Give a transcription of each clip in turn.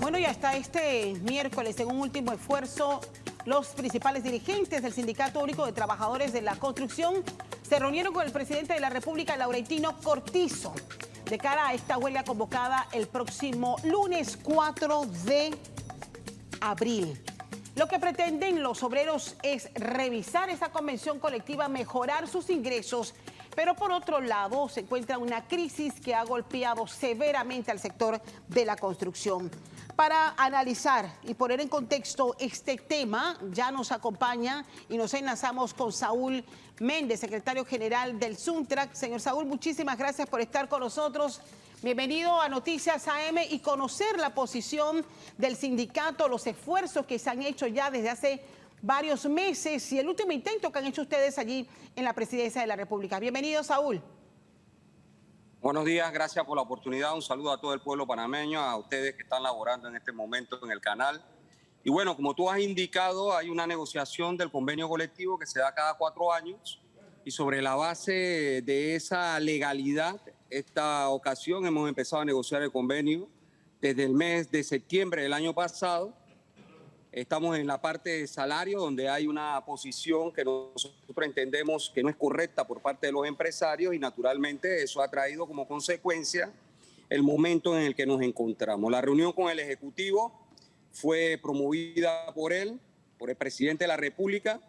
Bueno, y hasta este miércoles, en un último esfuerzo, los principales dirigentes del Sindicato Único de Trabajadores de la Construcción se reunieron con el presidente de la República, Laurentino Cortizo, de cara a esta huelga convocada el próximo lunes 4 de abril. Lo que pretenden los obreros es revisar esa convención colectiva, mejorar sus ingresos, pero por otro lado se encuentra una crisis que ha golpeado severamente al sector de la construcción. Para analizar y poner en contexto este tema, ya nos acompaña y nos enlazamos con Saúl Méndez, secretario general del SUNTRAC. Señor Saúl, muchísimas gracias por estar con nosotros. Bienvenido a Noticias AM y conocer la posición del sindicato, los esfuerzos que se han hecho ya desde hace varios meses y el último intento que han hecho ustedes allí en la Presidencia de la República. Bienvenido, Saúl. Buenos días, gracias por la oportunidad. Un saludo a todo el pueblo panameño, a ustedes que están laborando en este momento en el canal. Y bueno, como tú has indicado, hay una negociación del convenio colectivo que se da cada 4 años y sobre la base de esa legalidad, esta ocasión hemos empezado a negociar el convenio desde el mes de septiembre del año pasado. Estamos en la parte de salario, donde hay una posición que nosotros entendemos que no es correcta por parte de los empresarios y naturalmente eso ha traído como consecuencia el momento en el que nos encontramos. La reunión con el Ejecutivo fue promovida por él, por el presidente de la República,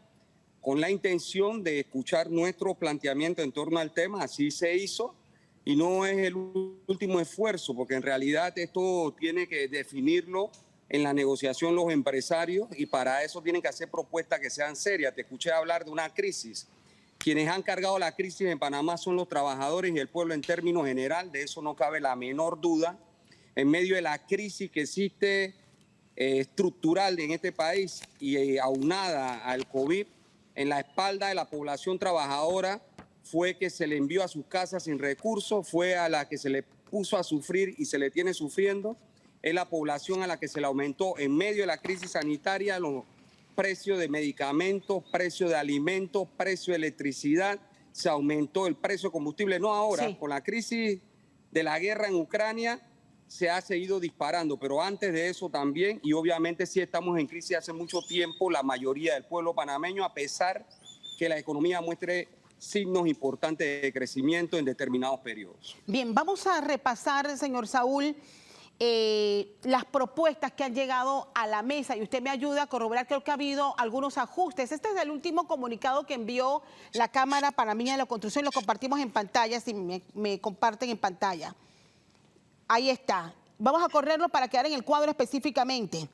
con la intención de escuchar nuestro planteamiento en torno al tema. Así se hizo y no es el último esfuerzo, porque en realidad esto tiene que definirlo en la negociación los empresarios y para eso tienen que hacer propuestas que sean serias. Te escuché hablar de una crisis. Quienes han cargado la crisis en Panamá son los trabajadores y el pueblo en términos general, de eso no cabe la menor duda. En medio de la crisis que existe estructural en este país y aunada al COVID, en la espalda de la población trabajadora fue que se le envió a sus casas sin recursos, fue a la que se le puso a sufrir y se le tiene sufriendo. Es la población a la que se le aumentó en medio de la crisis sanitaria los precios de medicamentos, precios de alimentos, precio de electricidad, se aumentó el precio de combustible. No ahora, sí, con la crisis de la guerra en Ucrania se ha seguido disparando, pero antes de eso también, y obviamente sí estamos en crisis hace mucho tiempo, la mayoría del pueblo panameño, a pesar que la economía muestre signos importantes de crecimiento en determinados periodos. Bien, vamos a repasar, señor Saúl, las propuestas que han llegado a la mesa y usted me ayuda a corroborar. Creo que ha habido algunos ajustes. Este es el último comunicado que envió la Cámara Panameña de la Construcción. Lo compartimos en pantalla, si me comparten en pantalla. Ahí está. Vamos a correrlo para quedar en el cuadro específicamente.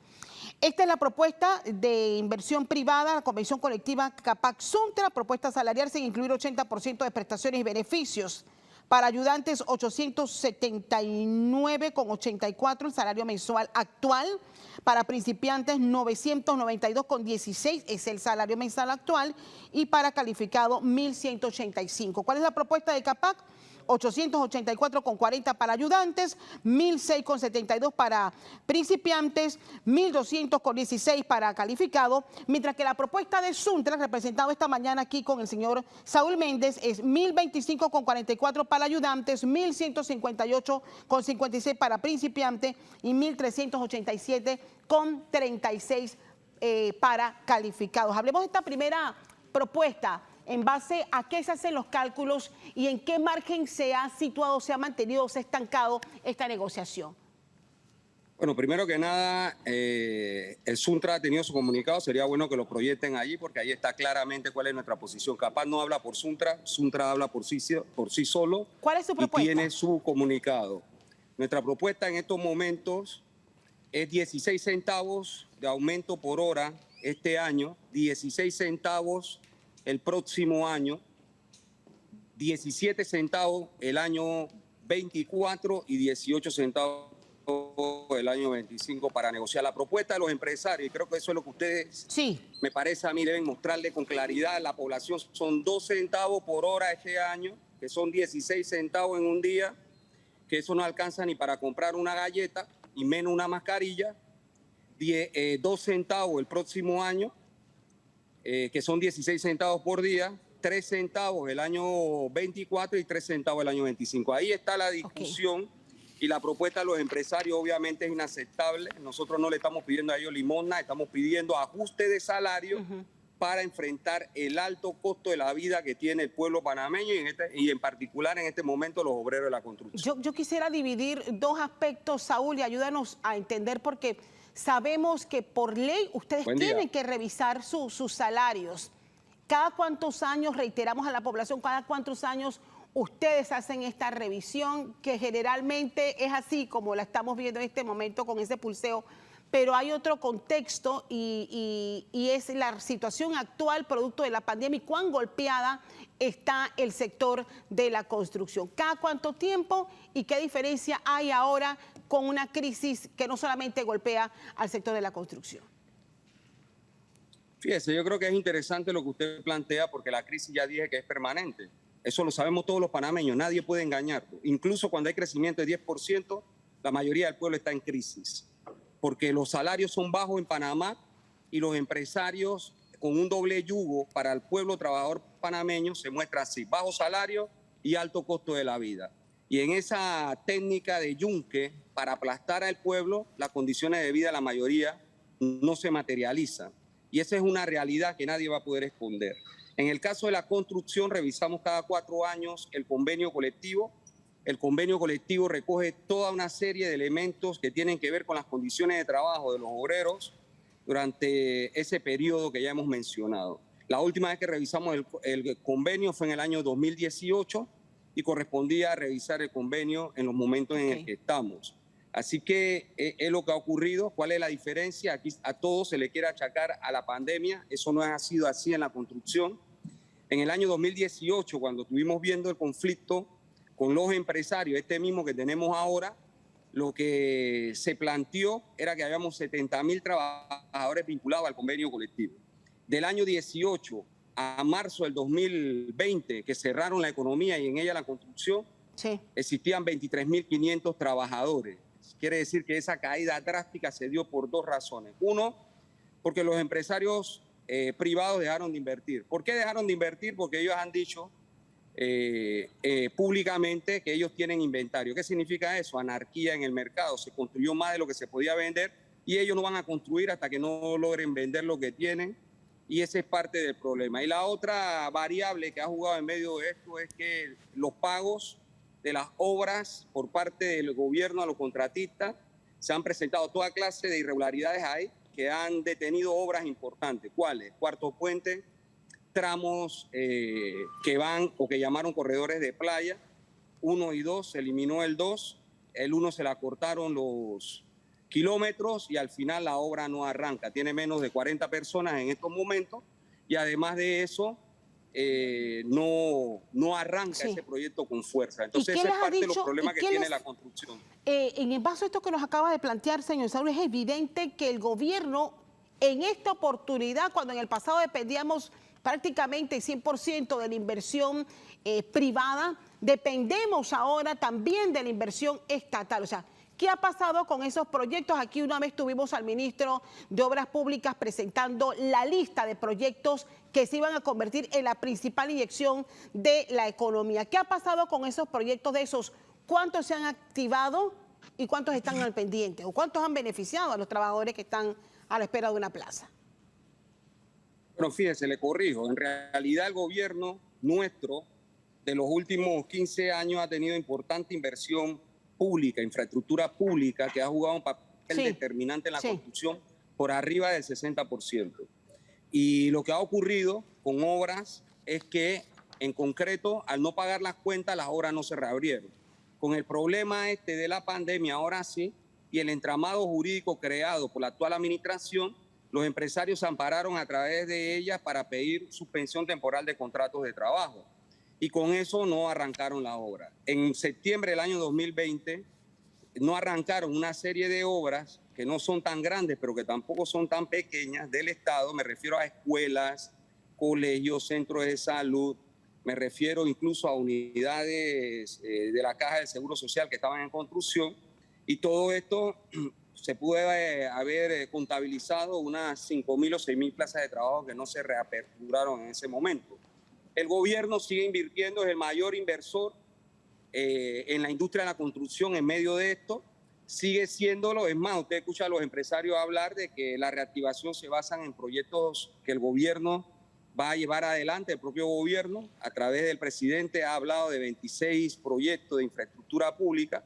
Esta es la propuesta de inversión privada, la convención colectiva CAPAC-SUNTRA, propuesta salarial sin incluir 80% de prestaciones y beneficios. Para ayudantes, 879,84 el salario mensual actual. Para principiantes, 992,16 es el salario mensual actual. Y para calificado, 1.185. ¿Cuál es la propuesta de CAPAC? 884,40 para ayudantes, 1.006,72 para principiantes, 1.200,16 para calificado, mientras que la propuesta de SUNTRA, representado esta mañana aquí con el señor Saúl Méndez, es 1.025,44 para ayudantes, 1.158,56 para principiantes y 1.387,36 para calificados. Hablemos de esta primera propuesta. ¿En base a qué se hacen los cálculos y en qué margen se ha situado, se ha mantenido, se ha estancado esta negociación? Bueno, primero que nada, el SUNTRA ha tenido su comunicado. Sería bueno que lo proyecten allí porque ahí está claramente cuál es nuestra posición. CAPAC no habla por SUNTRA, SUNTRA habla por sí solo. ¿Cuál es su propuesta? Y tiene su comunicado. Nuestra propuesta en estos momentos es 16 centavos de aumento por hora este año, 16 centavos el próximo año, 17 centavos el año 24 y 18 centavos el año 25 para negociar la propuesta de los empresarios. Y creo que eso es lo que ustedes, sí, me parece a mí, deben mostrarle con claridad a la población. Son 2 centavos por hora este año, que son 16 centavos en un día, que eso no alcanza ni para comprar una galleta y menos una mascarilla. 2 centavos el próximo año, que son 16 centavos por día, 3 centavos el año 24 y 3 centavos el año 25. Ahí está la discusión y la propuesta de los empresarios obviamente es inaceptable. Nosotros no le estamos pidiendo a ellos limosna, estamos pidiendo ajuste de salario para enfrentar el alto costo de la vida que tiene el pueblo panameño y en particular en este momento los obreros de la construcción. Yo quisiera dividir dos aspectos, Saúl, y ayúdanos a entender porque sabemos que por ley ustedes tienen que revisar sus salarios. ¿Cada cuántos años, reiteramos a la población, cada cuántos años ustedes hacen esta revisión, que generalmente es así como la estamos viendo en este momento con ese pulseo? Pero hay otro contexto y es la situación actual producto de la pandemia y cuán golpeada está el sector de la construcción. ¿Cada cuánto tiempo y qué diferencia hay ahora con una crisis que no solamente golpea al sector de la construcción? Fíjese, yo creo que es interesante lo que usted plantea porque la crisis ya dije que es permanente. Eso lo sabemos todos los panameños, nadie puede engañarlo. Incluso cuando hay crecimiento de 10%, la mayoría del pueblo está en crisis. Porque los salarios son bajos en Panamá y los empresarios con un doble yugo para el pueblo trabajador panameño se muestra así, bajo salario y alto costo de la vida. Y en esa técnica de yunque para aplastar al pueblo, las condiciones de vida de la mayoría no se materializan. Y esa es una realidad que nadie va a poder esconder. En el caso de la construcción, revisamos cada 4 años el convenio colectivo. El convenio colectivo recoge toda una serie de elementos que tienen que ver con las condiciones de trabajo de los obreros durante ese periodo que ya hemos mencionado. La última vez que revisamos el convenio fue en el año 2018 y correspondía a revisar el convenio en los momentos en el que estamos. Así que es lo que ha ocurrido. ¿Cuál es la diferencia? Aquí a todos se le quiere achacar a la pandemia. Eso no ha sido así en la construcción. En el año 2018, cuando estuvimos viendo el conflicto con los empresarios, este mismo que tenemos ahora, lo que se planteó era que habíamos 70.000 trabajadores vinculados al convenio colectivo. Del año 18 a marzo del 2020, que cerraron la economía y en ella la construcción, existían 23.500 trabajadores. Quiere decir que esa caída drástica se dio por 2 razones. Uno, porque los empresarios privados dejaron de invertir. ¿Por qué dejaron de invertir? Porque ellos han dicho públicamente que ellos tienen inventario. ¿Qué significa eso? Anarquía en el mercado. Se construyó más de lo que se podía vender y ellos no van a construir hasta que no logren vender lo que tienen, y ese es parte del problema. Y la otra variable que ha jugado en medio de esto es que los pagos de las obras por parte del gobierno a los contratistas se han presentado toda clase de irregularidades ahí que han detenido obras importantes. ¿Cuáles? Cuarto Puente, tramos que van o que llamaron corredores de playa, 1 y 2, se eliminó el 2, el 1 se le acortaron los kilómetros y al final la obra no arranca. Tiene menos de 40 personas en estos momentos y además de eso no arranca ese proyecto con fuerza. Entonces ese es parte de los problemas que tiene la construcción. En base a esto que nos acaba de plantear, señor Saúl, es evidente que el gobierno en esta oportunidad, cuando en el pasado dependíamos prácticamente 100% de la inversión privada, dependemos ahora también de la inversión estatal. O sea, ¿qué ha pasado con esos proyectos? Aquí una vez tuvimos al ministro de Obras Públicas presentando la lista de proyectos que se iban a convertir en la principal inyección de la economía. ¿Qué ha pasado con esos proyectos de esos? ¿Cuántos se han activado y cuántos están al pendiente? ¿O cuántos han beneficiado a los trabajadores que están a la espera de una plaza? Bueno, fíjese, le corrijo. En realidad el gobierno nuestro de los últimos 15 años ha tenido importante inversión pública, infraestructura pública, que ha jugado un papel determinante en la construcción por arriba del 60%. Y lo que ha ocurrido con obras es que, en concreto, al no pagar las cuentas, las obras no se reabrieron. Con el problema de la pandemia, ahora sí, y el entramado jurídico creado por la actual administración, los empresarios se ampararon a través de ellas para pedir suspensión temporal de contratos de trabajo. Y con eso no arrancaron la obra. En septiembre del año 2020 no arrancaron una serie de obras que no son tan grandes, pero que tampoco son tan pequeñas del Estado. Me refiero a escuelas, colegios, centros de salud, me refiero incluso a unidades de la Caja del Seguro Social que estaban en construcción. Y todo esto se pudo haber contabilizado unas 5.000 o 6.000 plazas de trabajo que no se reaperturaron en ese momento. El gobierno sigue invirtiendo, es el mayor inversor en la industria de la construcción en medio de esto, sigue siéndolo. Es más, usted escucha a los empresarios hablar de que la reactivación se basa en proyectos que el gobierno va a llevar adelante, el propio gobierno, a través del presidente, ha hablado de 26 proyectos de infraestructura pública.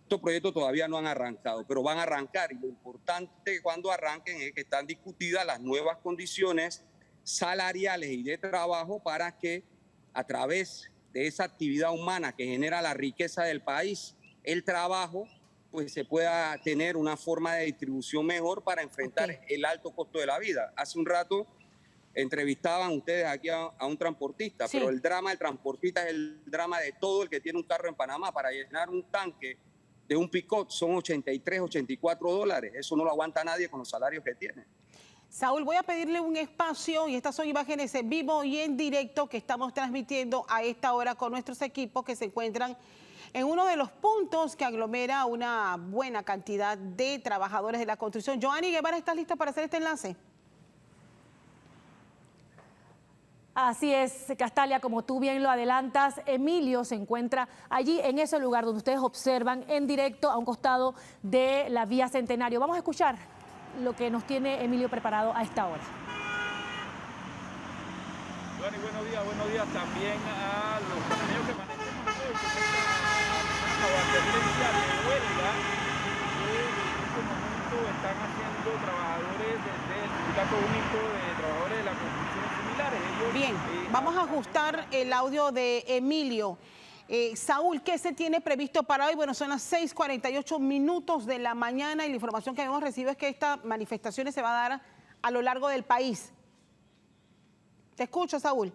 Estos proyectos todavía no han arrancado, pero van a arrancar, y lo importante cuando arranquen es que están discutidas las nuevas condiciones salariales y de trabajo para que a través de esa actividad humana que genera la riqueza del país, el trabajo, pues se pueda tener una forma de distribución mejor para enfrentar el alto costo de la vida. Hace un rato entrevistaban ustedes aquí a un transportista, pero el drama del transportista es el drama de todo el que tiene un carro en Panamá. Para llenar un tanque de un pick-up son 83, 84 dólares. Eso no lo aguanta nadie con los salarios que tiene. Saúl, voy a pedirle un espacio, y estas son imágenes en vivo y en directo que estamos transmitiendo a esta hora con nuestros equipos que se encuentran en uno de los puntos que aglomera una buena cantidad de trabajadores de la construcción. Joanny Guevara, ¿estás lista para hacer este enlace? Así es, Castalia, como tú bien lo adelantas, Emilio se encuentra allí en ese lugar donde ustedes observan en directo a un costado de la vía Centenario. Vamos a escuchar lo que nos tiene Emilio preparado a esta hora. Bueno, buenos días también a los panameños que manejamos hoy con esta advertencia de huelga que en este momento están haciendo trabajadores del Sindicato Único de Trabajadores de la Construcción similares. Bien, vamos a ajustar el audio de Emilio. Saúl, ¿qué se tiene previsto para hoy? Bueno, son las 6:48 de la mañana y la información que hemos recibido es que estas manifestaciones se van a dar a lo largo del país. Te escucho, Saúl.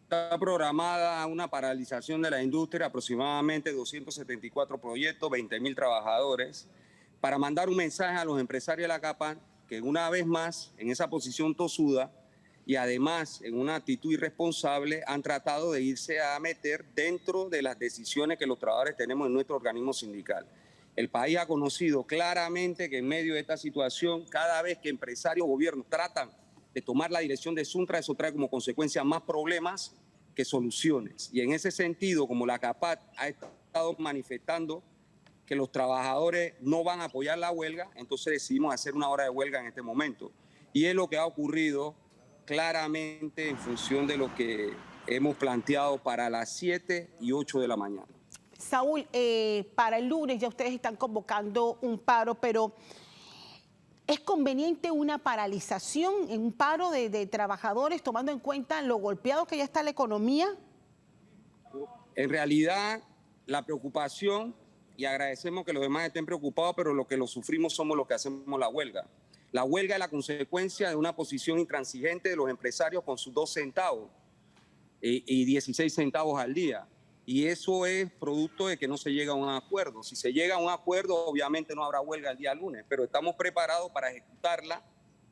Está programada una paralización de la industria, aproximadamente 274 proyectos, 20.000 trabajadores, para mandar un mensaje a los empresarios de la CAPAN que una vez más, en esa posición tosuda, y además en una actitud irresponsable, han tratado de irse a meter dentro de las decisiones que los trabajadores tenemos en nuestro organismo sindical. El país ha conocido claramente que en medio de esta situación, cada vez que empresarios o gobiernos tratan de tomar la dirección de Suntra, eso trae como consecuencia más problemas que soluciones. Y en ese sentido, como la CAPAT ha estado manifestando que los trabajadores no van a apoyar la huelga, entonces decidimos hacer una hora de huelga en este momento. Y es lo que ha ocurrido claramente en función de lo que hemos planteado para las 7 y 8 de la mañana. Saúl, para el lunes ya ustedes están convocando un paro, pero ¿es conveniente una paralización, un paro de trabajadores, tomando en cuenta lo golpeado que ya está la economía? En realidad, la preocupación, y agradecemos que los demás estén preocupados, pero lo que lo sufrimos somos los que hacemos la huelga. La huelga es la consecuencia de una posición intransigente de los empresarios con sus 2 centavos y 16 centavos al día. Y eso es producto de que no se llega a un acuerdo. Si se llega a un acuerdo, obviamente no habrá huelga el día lunes, pero estamos preparados para ejecutarla,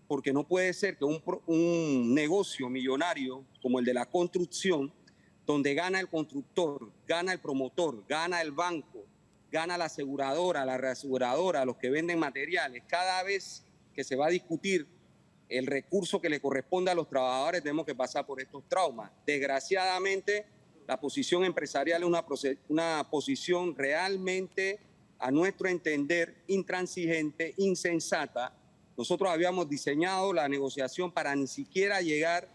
porque no puede ser que un negocio millonario como el de la construcción, donde gana el constructor, gana el promotor, gana el banco, gana la aseguradora, la reaseguradora, los que venden materiales, cada vez que se va a discutir el recurso que le corresponde a los trabajadores, tenemos que pasar por estos traumas. Desgraciadamente, la posición empresarial es una posición realmente, a nuestro entender, intransigente, insensata. Nosotros habíamos diseñado la negociación para ni siquiera llegar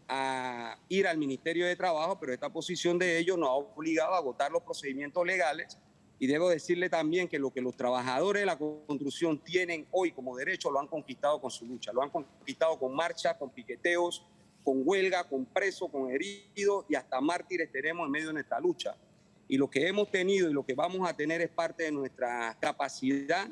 a ir al Ministerio de Trabajo, pero esta posición de ellos nos ha obligado a agotar los procedimientos legales. Y debo decirle también que lo que los trabajadores de la construcción tienen hoy como derecho lo han conquistado con su lucha, lo han conquistado con marchas, con piqueteos, con huelga, con presos, con heridos y hasta mártires tenemos en medio de nuestra lucha. Y lo que hemos tenido y lo que vamos a tener es parte de nuestra capacidad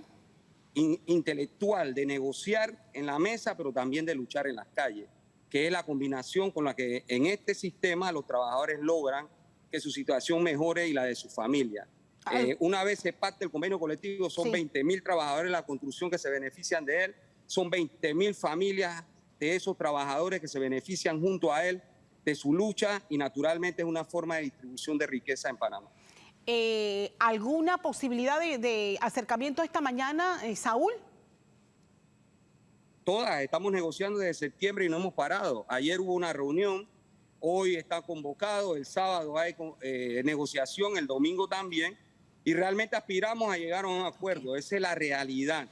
intelectual de negociar en la mesa, pero también de luchar en las calles, que es la combinación con la que en este sistema los trabajadores logran que su situación mejore y la de su familia. Una vez se pacte el convenio colectivo, son 20.000 trabajadores de la construcción que se benefician de él, son 20.000 familias de esos trabajadores que se benefician junto a él de su lucha y naturalmente es una forma de distribución de riqueza en Panamá. ¿Alguna posibilidad de acercamiento esta mañana, Saúl? Todas, estamos negociando desde septiembre y no hemos parado. Ayer hubo una reunión, hoy está convocado, el sábado hay negociación, el domingo también, y realmente aspiramos a llegar a un acuerdo. Esa es la realidad.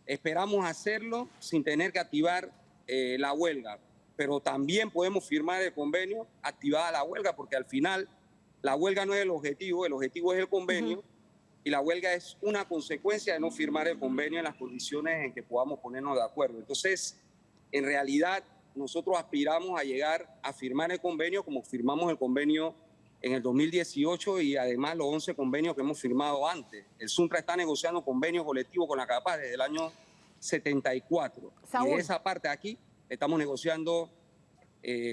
Esperamos hacerlo sin tener que activar la huelga, pero también podemos firmar el convenio activada la huelga, porque al final la huelga no es el objetivo es el convenio, y la huelga es una consecuencia de no firmar el convenio en las condiciones en que podamos ponernos de acuerdo. Entonces, en realidad, nosotros aspiramos a llegar a firmar el convenio como firmamos el convenio en el 2018 y además los 11 convenios que hemos firmado antes. El Suntra está negociando convenios colectivos con la CAPAC desde el año 74. Saúl. Y de esa parte aquí estamos negociando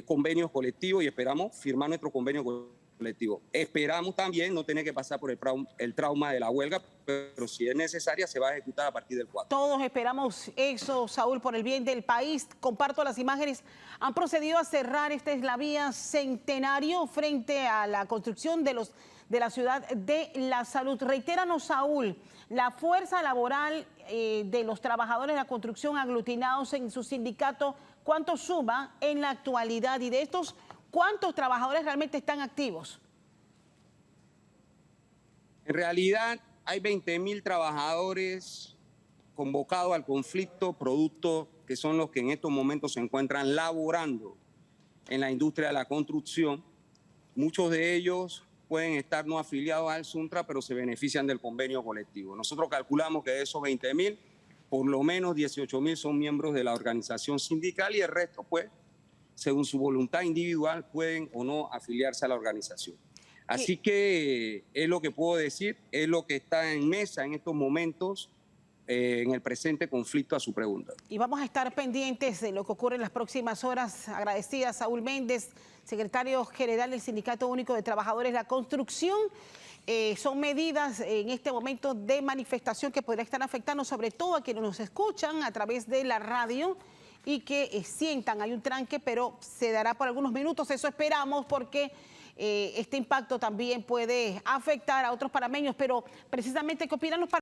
convenios colectivos y esperamos firmar nuestro convenio colectivo. Esperamos también no tener que pasar por el trauma de la huelga, pero si es necesaria se va a ejecutar a partir del 4. Todos esperamos eso, Saúl, por el bien del país. Comparto las imágenes. Han procedido a cerrar la vía Centenario frente a la construcción de la ciudad de La Salud. Reitéranos, Saúl, la fuerza laboral de los trabajadores de la construcción aglutinados en su sindicato, ¿cuánto suma en la actualidad? Y de estos, ¿cuántos trabajadores realmente están activos? En realidad hay 20.000 trabajadores convocados al conflicto, producto que son los que en estos momentos se encuentran laborando en la industria de la construcción. Muchos de ellos pueden estar no afiliados al Suntra, pero se benefician del convenio colectivo. Nosotros calculamos que de esos 20.000, por lo menos 18.000 son miembros de la organización sindical y el resto, pues, según su voluntad individual, pueden o no afiliarse a la organización. Así que es lo que puedo decir, es lo que está en mesa en estos momentos, en el presente conflicto a su pregunta. Y vamos a estar pendientes de lo que ocurre en las próximas horas. Agradecida a Saúl Méndez, secretario general del Sindicato Único de Trabajadores de la Construcción. Son medidas en este momento de manifestación que podría estar afectando sobre todo a quienes nos escuchan a través de la radio y que sientan, hay un tranque, pero se dará por algunos minutos. Eso esperamos porque este impacto también puede afectar a otros panameños. Pero precisamente, ¿qué opinan los panameños?